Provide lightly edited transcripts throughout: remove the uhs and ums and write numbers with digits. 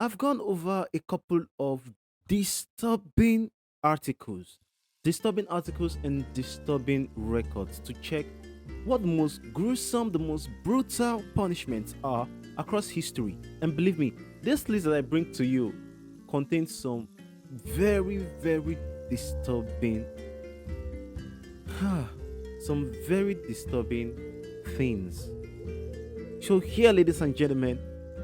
I've gone over a couple of disturbing articles, disturbing articles and disturbing records to check what the most gruesome, the most brutal punishments are across history. And believe me, this list that I bring to you contains some very, very disturbing, some very disturbing things. So, here, ladies and gentlemen,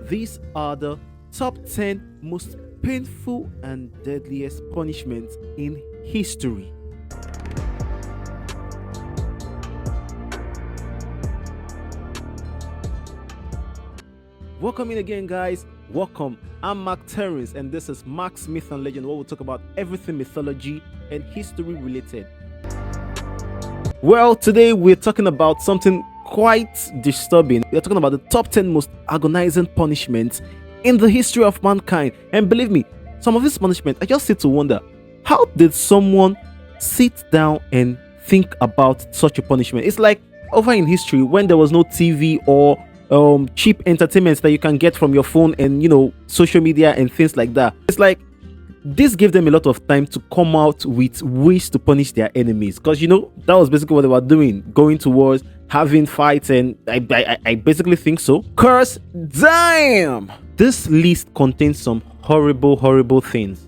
these are the top 10 most painful and deadliest punishments in history. Welcome in again, guys. Welcome. I'm Mark Terrence, and this is Mark's Myth and Legend, where we'll talk about everything mythology and history related. Well, today we're talking about something quite disturbing. We're talking about the top 10 most agonizing punishments in the history of mankind. And believe me, some of these punishments, I just sit to wonder, how did someone sit down and think about such a punishment? It's like over in history when there was no TV or cheap entertainments that you can get from your phone and social media and things like that. It's like this gave them a lot of time to come out with ways to punish their enemies, because that was basically what they were doing, going to wars, having fights, and I basically think so. Curse, damn! This list contains some horrible things.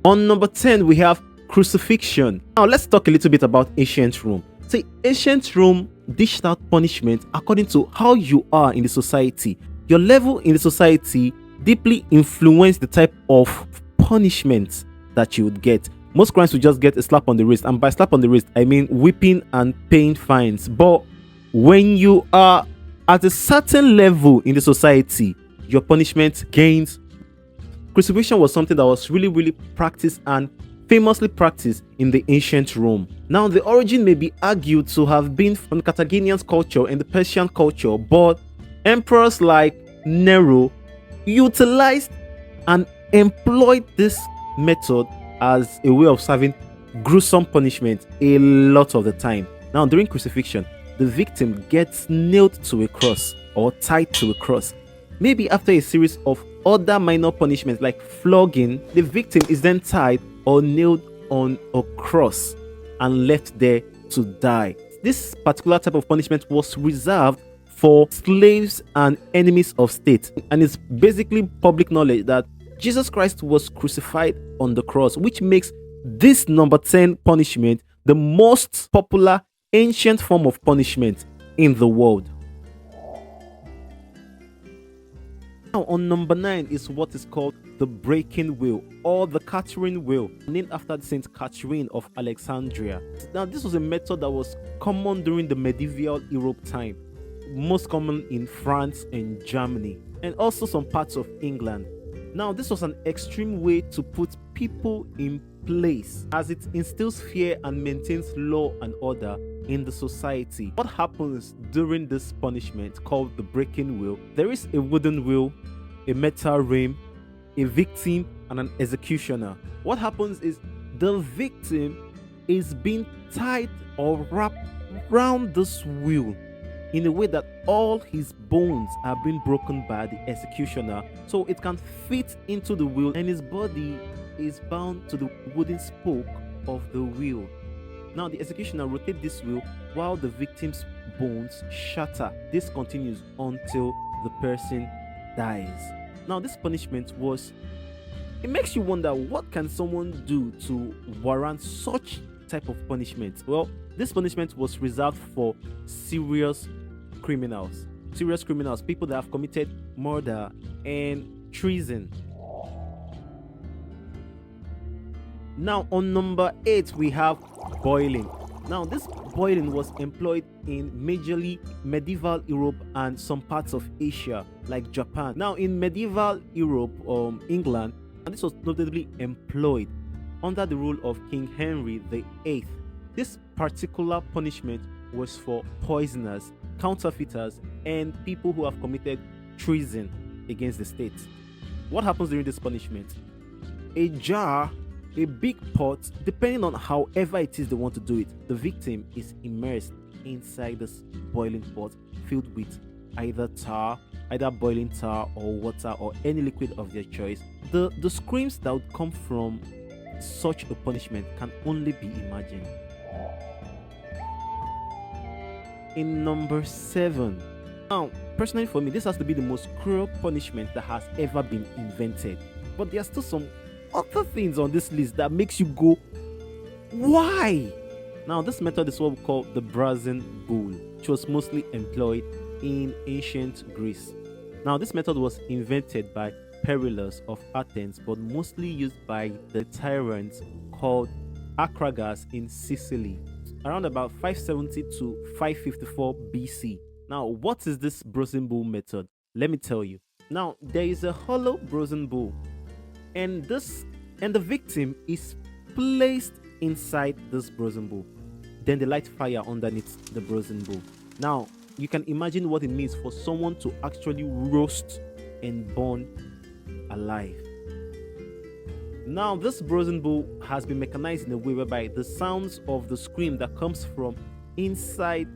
On number 10, we have crucifixion. Now let's talk a little bit about ancient Rome. See, ancient Rome dished out punishment according to how you are in the society. Your level in the society deeply influenced the type of punishment that you would get. Most crimes would just get a slap on the wrist, and by slap on the wrist I mean whipping and paying fines. But when you are at a certain level in the society, your punishment gains. Crucifixion was something that was really practiced and famously practiced in the ancient Rome. Now, the origin may be argued to have been from the Carthaginian culture and the Persian culture, but emperors like Nero utilized and employed this method as a way of serving gruesome punishment a lot of the time. Now, during crucifixion, the victim gets nailed to a cross or tied to a cross. Maybe after a series of other minor punishments like flogging, the victim is then tied or nailed on a cross and left there to die. This particular type of punishment was reserved for slaves and enemies of state, and it's basically public knowledge that Jesus Christ was crucified on the cross, which makes this number 10 punishment the most popular ancient form of punishment in the world. Now, on number 9 is what is called the breaking wheel or the Catherine wheel, named after Saint Catherine of Alexandria. Now, this was a method that was common during the medieval Europe time, most common in France and Germany, and also some parts of England. Now, this was an extreme way to put people in place, as it instills fear and maintains law and order in the society. What happens during this punishment called the breaking wheel? There is a wooden wheel, a metal rim, a victim, and an executioner. What happens is the victim is being tied or wrapped around this wheel in a way that all his bones are being broken by the executioner, so it can fit into the wheel, and his body is bound to the wooden spoke of the wheel. Now, the executioner rotates this wheel while the victim's bones shatter. This continues until the person dies. Now, this punishment it makes you wonder, what can someone do to warrant such type of punishment? Well, this punishment was reserved for serious criminals, people that have committed murder and treason. Now, on number 8, we have boiling. Now, this boiling was employed in majorly medieval Europe and some parts of Asia, like Japan. Now, in medieval Europe, England, and this was notably employed under the rule of King Henry VIII. This particular punishment was for poisoners, counterfeiters, and people who have committed treason against the state. What happens during this punishment? A jar, a big pot, depending on however it is they want to do it, the victim is immersed inside this boiling pot filled with either tar, either boiling tar or water or any liquid of their choice. The screams that would come from such a punishment can only be imagined. In number 7, now personally for me, this has to be the most cruel punishment that has ever been invented. But there are still some other things on this list that makes you go, why? Now this method is what we call the brazen bull, which was mostly employed in ancient Greece. Now this method was invented by Perillus of Athens, but mostly used by the tyrants called Acragas in Sicily around about 570 to 554 BC. Now, what is this brazen bull method? Let me tell you. Now, there is a hollow brazen bull, and the victim is placed inside this brazen bull. Then they light fire underneath the brazen bull. Now, you can imagine what it means for someone to actually roast and burn alive. Now, this brazen bull has been mechanized in a way whereby the sounds of the scream that comes from inside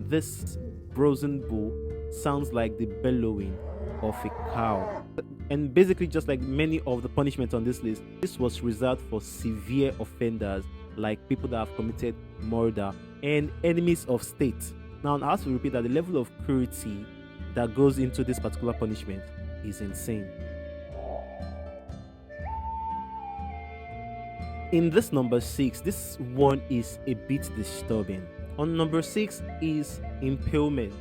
this brazen bull sounds like the bellowing of a cow. And basically, just like many of the punishments on this list, this was reserved for severe offenders like people that have committed murder and enemies of state. Now, I have to repeat that the level of cruelty that goes into this particular punishment is insane. In this number 6, this one is a bit disturbing. On number 6 is impalement.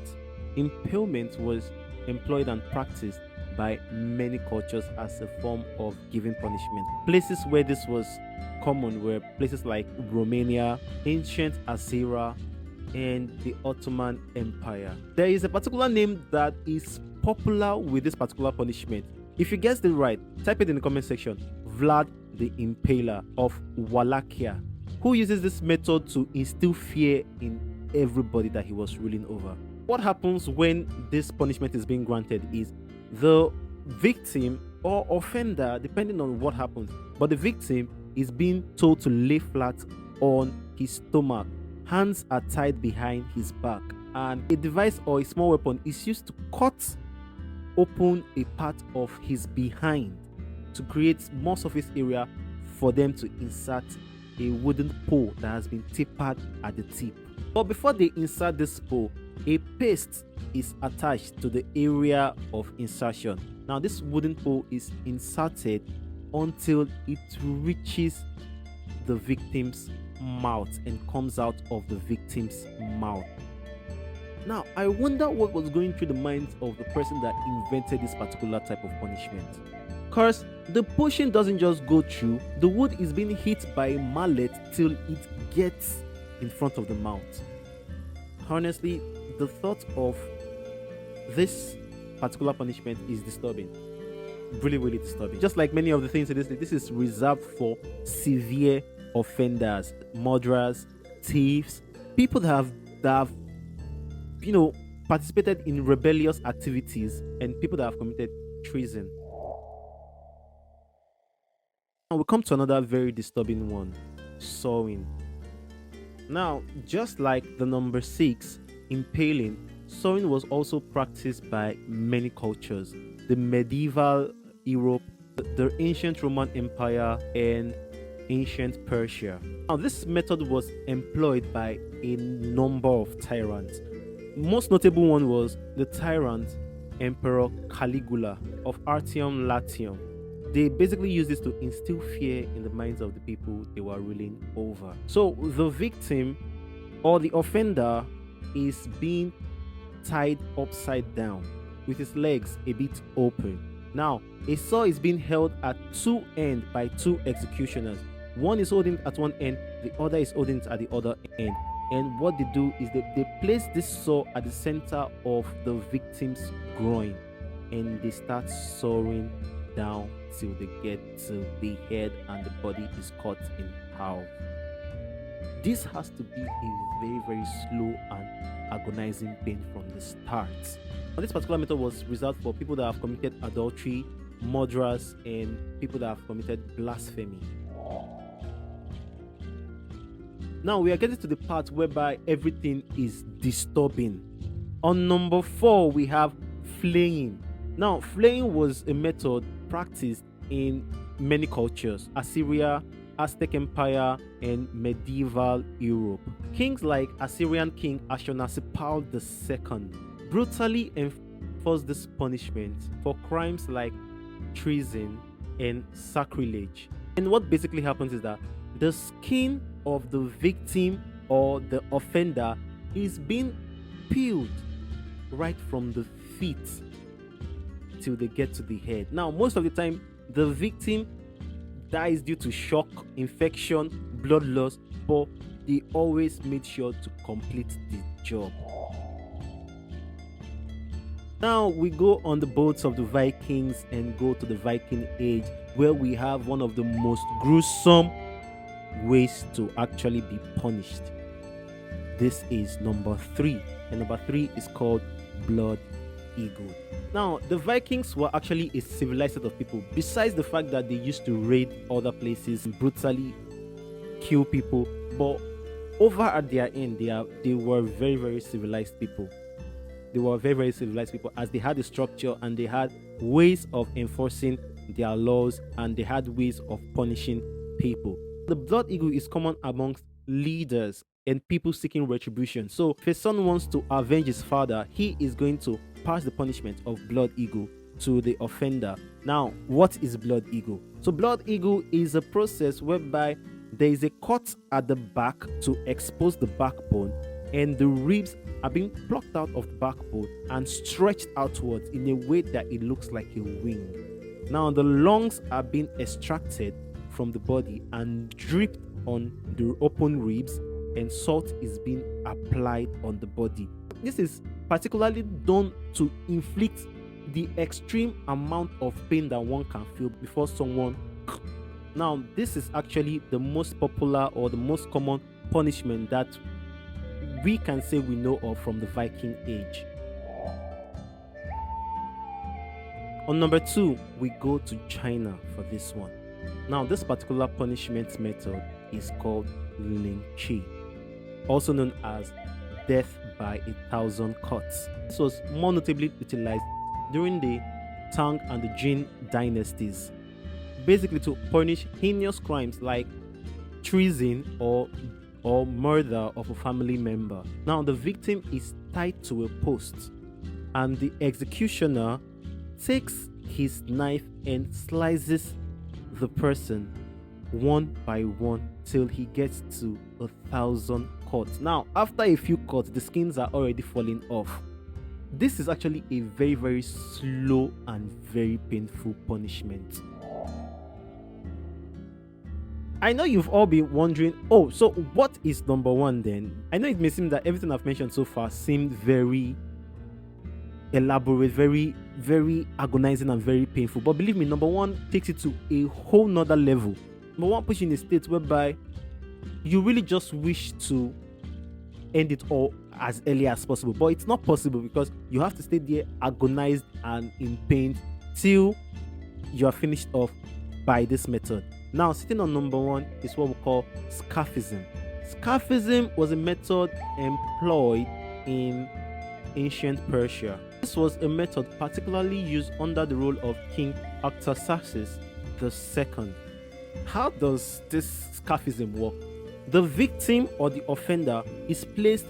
Impalement was employed and practiced by many cultures as a form of giving punishment. Places where this was common were places like Romania, ancient Assyria, and the Ottoman Empire. There is a particular name that is popular with this particular punishment. If you guessed it right, type it in the comment section. Vlad the Impaler of Wallachia, who uses this method to instill fear in everybody that he was ruling over. What happens when this punishment is being granted is the victim or offender, depending on what happens, but the victim is being told to lay flat on his stomach. Hands are tied behind his back, and a device or a small weapon is used to cut open a part of his behind to create more surface area for them to insert a wooden pole that has been tapered at the tip. But before they insert this pole, a paste is attached to the area of insertion. Now this wooden pole is inserted until it reaches the victim's mouth and comes out of the victim's mouth. Now I wonder what was going through the minds of the person that invented this particular type of punishment. Because the pushing doesn't just go through, the wood is being hit by a mallet till it gets in front of the mouth. Honestly, the thought of this particular punishment is disturbing. Really, really disturbing. Just like many of the things in this is reserved for severe offenders, murderers, thieves, people that have participated in rebellious activities, and people that have committed treason. Now we come to another very disturbing one, sawing. Now, just like the number 6, impaling, sawing was also practiced by many cultures. The medieval Europe, the ancient Roman Empire, and ancient Persia. Now, this method was employed by a number of tyrants. Most notable one was the tyrant Emperor Caligula of Artium Latium. They basically used this to instill fear in the minds of the people they were ruling over. So the victim or the offender is being tied upside down with his legs a bit open. Now, a saw is being held at two ends by two executioners. One is holding it at one end, the other is holding it at the other end. And what they do is they place this saw at the center of the victim's groin, and they start sawing down till they get to the head and the body is cut in half. This has to be a very, very slow and agonizing pain from the start. Now, this particular method was reserved for people that have committed adultery, murderers, and people that have committed blasphemy. Now we are getting to the part whereby everything is disturbing. On number 4, we have flaying. Now, flaying was a method practiced in many cultures: Assyria, Aztec Empire, and medieval Europe. Kings like Assyrian King Ashurnasirpal II brutally enforced this punishment for crimes like treason and sacrilege. And what basically happens is that the skin of the victim or the offender is being peeled right from the feet till they get to the head. Now, most of the time, the victim dies due to shock, infection, blood loss, but they always made sure to complete the job. Now we go on the boats of the Vikings and go to the Viking Age, where we have one of the most gruesome ways to actually be punished. This is number 3, and number 3 is called blood eagle. Now, the Vikings were actually a civilized set of people. Besides the fact that they used to raid other places and brutally kill people, but over at their end, they were very, very civilized people. They were very, very civilized people, as they had a structure and they had ways of enforcing their laws and they had ways of punishing people. The blood eagle is common amongst leaders and people seeking retribution. So if a son wants to avenge his father, he is going to pass the punishment of blood eagle to the offender. Now, what is blood eagle? So blood eagle is a process whereby there is a cut at the back to expose the backbone, and the ribs are being plucked out of the backbone and stretched outwards in a way that it looks like a wing. Now the lungs are being extracted from the body and dripped on the open ribs, and salt is being applied on the body. This is particularly done to inflict the extreme amount of pain that one can feel before someone. Now, this is actually the most popular or the most common punishment that we can say we know of from the Viking Age. On number 2, we go to China for this one. Now, this particular punishment method is called Lingchi, also known as death by 1,000 cuts. This was more notably utilized during the Tang and the Jin dynasties, basically to punish heinous crimes like treason or murder of a family member. Now the victim is tied to a post and the executioner takes his knife and slices the person one by one till he gets to 1,000 cuts. Now, after a few cuts, the skins are already falling off. This is actually a very, very slow and very painful punishment. I know you've all been wondering, oh, so what is number 1 then? I know it may seem that everything I've mentioned so far seemed very elaborate, very, very agonizing and very painful. But believe me, number 1 takes it to a whole nother level. Number 1 puts you in a state whereby you really just wish to end it all as early as possible. But it's not possible because you have to stay there agonized and in pain till you are finished off by this method. Now, sitting on number 1 is what we call scaphism. Scaphism was a method employed in ancient Persia. This was a method particularly used under the rule of King Artaxerxes II. How does this scaphism work? The victim or the offender is placed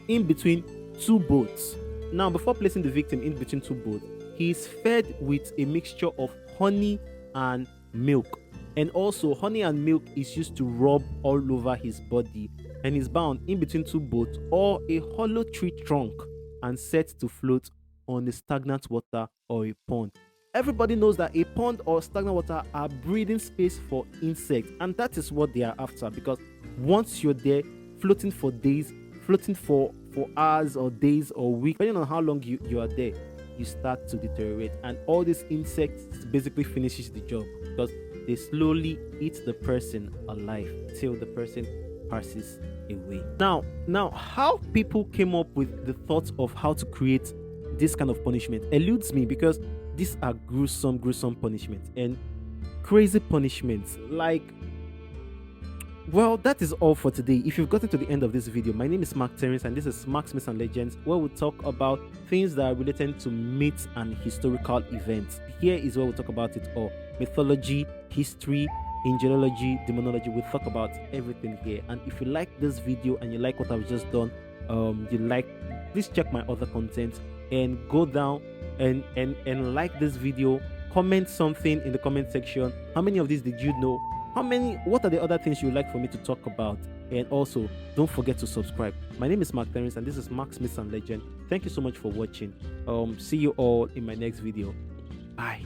in between 2 boats. Now, before placing the victim in between 2 boats, he is fed with a mixture of honey and milk. And also, honey and milk is used to rub all over his body, and is bound in between 2 boats or a hollow tree trunk and set to float on the stagnant water or a pond. Everybody knows that a pond or stagnant water are breeding space for insects, and that is what they are after, because once you're there floating for days, floating for hours or days or weeks, depending on how long you are there, you start to deteriorate, and all these insects basically finishes the job because they slowly eat the person alive till the person passes away. Now, how people came up with the thoughts of how to create this kind of punishment eludes me, because these are gruesome punishments and crazy punishments. Like, Well, that is all for today. If you've gotten to the end of this video, my name is Mark Terrence and this is Mark's Myths and Legends, where we talk about things that are related to myths and historical events. Here is where we talk about it all: mythology, history, angelology, demonology. We talk about everything here. And if you like this video and you like what I've just done, please check my other content and go down and like this video. Comment something in the comment section. How many of these did you know? What are the other things you'd like for me to talk about? And also, don't forget to subscribe. My name is Mark Terrence and this is Mark's Myths and Legend. Thank you so much for watching. See you all in my next video. Bye.